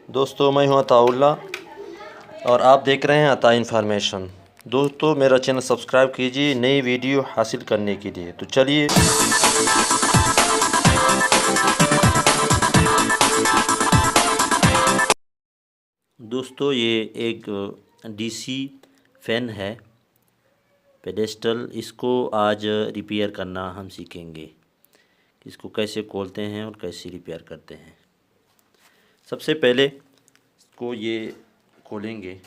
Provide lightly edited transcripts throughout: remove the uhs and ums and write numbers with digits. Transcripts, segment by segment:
दोस्तों, मैं हूं अताउल्ला और आप देख रहे हैं अता इन्फॉर्मेशन। दोस्तों, मेरा चैनल सब्सक्राइब कीजिए नई वीडियो हासिल करने के लिए। तो चलिए। दोस्तों, ये एक डीसी फ़ैन है पेडेस्टल। इसको आज रिपेयर करना हम सीखेंगे। इसको कैसे खोलते हैं और कैसे रिपेयर करते हैं। सबसे पहले इसको ये खोलेंगे।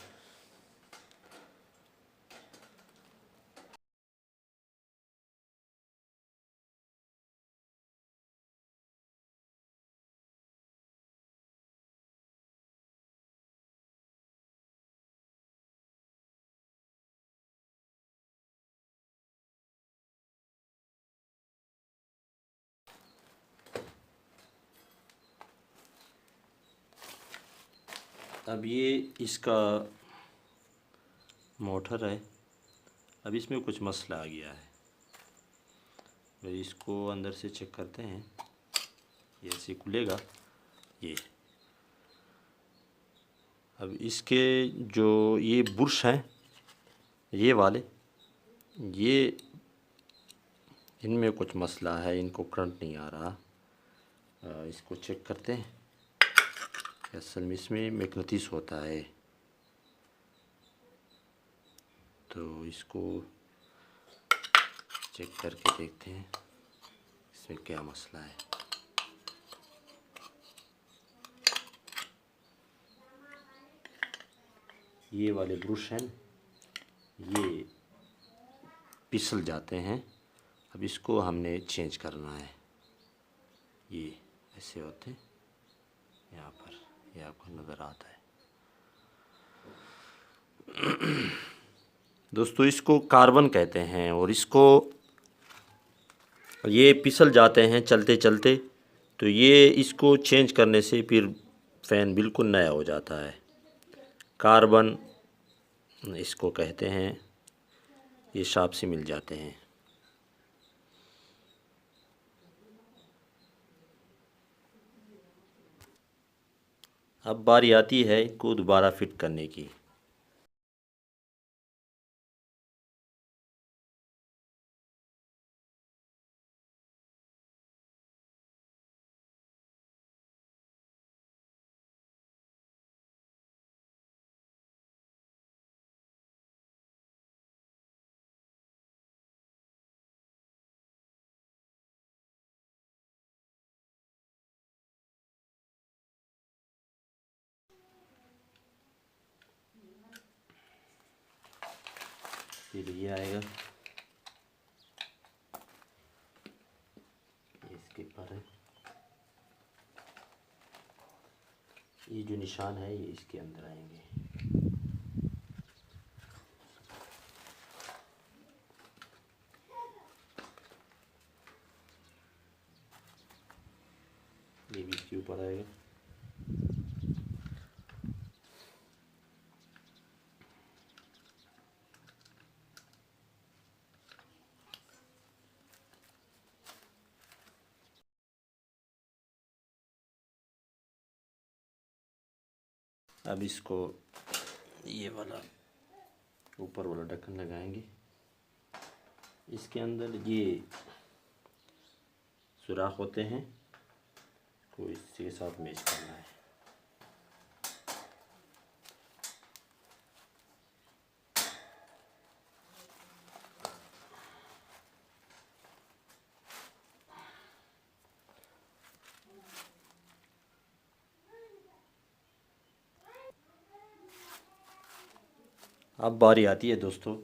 अब ये इसका मोटर है। अब इसमें कुछ मसला आ गया है। तो इसको अंदर से चेक करते हैं। ये ऐसे खुलेगा ये। अब इसके जो ये बुर्श हैं ये वाले, ये इनमें कुछ मसला है, इनको करंट नहीं आ रहा। इसको चेक करते हैं। असल में इसमें मैग्नेटिस होता है, तो इसको चेक करके देखते हैं इसमें क्या मसला है। ये वाले ब्रश हैं, ये फिसल जाते हैं। अब इसको हमने चेंज करना है। ये ऐसे होते हैं, यहाँ पर ये आपको नज़र आता है। दोस्तों, इसको कार्बन कहते हैं और इसको ये फिसल जाते हैं चलते चलते। तो ये इसको चेंज करने से फिर फ़ैन बिल्कुल नया हो जाता है। कार्बन इसको कहते हैं। ये शॉप से मिल जाते हैं। अब बारी आती है इनको दोबारा फिट करने की। फिर ये आएगा, इसके पर है। ये जो निशान है ये इसके अंदर आएंगे। ये भी इसके ऊपर आएगा। अब इसको ये वाला ऊपर वाला ढक्कन लगाएंगे। इसके अंदर ये सुराख होते हैं, तो इसके साथ मैच करना है। अब बारी आती है दोस्तों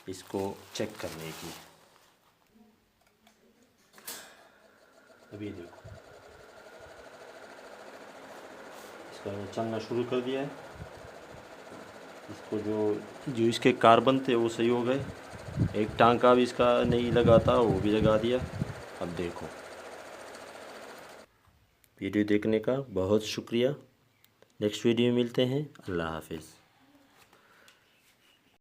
इसको चेक करने की। अभी देखो, इसका चलना शुरू कर दिया है। इसको जो इसके कार्बन थे वो सही हो गए। एक टांका भी इसका नहीं लगा था, वो भी लगा दिया। अब देखो, वीडियो देखने का बहुत शुक्रिया। नेक्स्ट वीडियो में मिलते हैं। अल्लाह हाफिज़।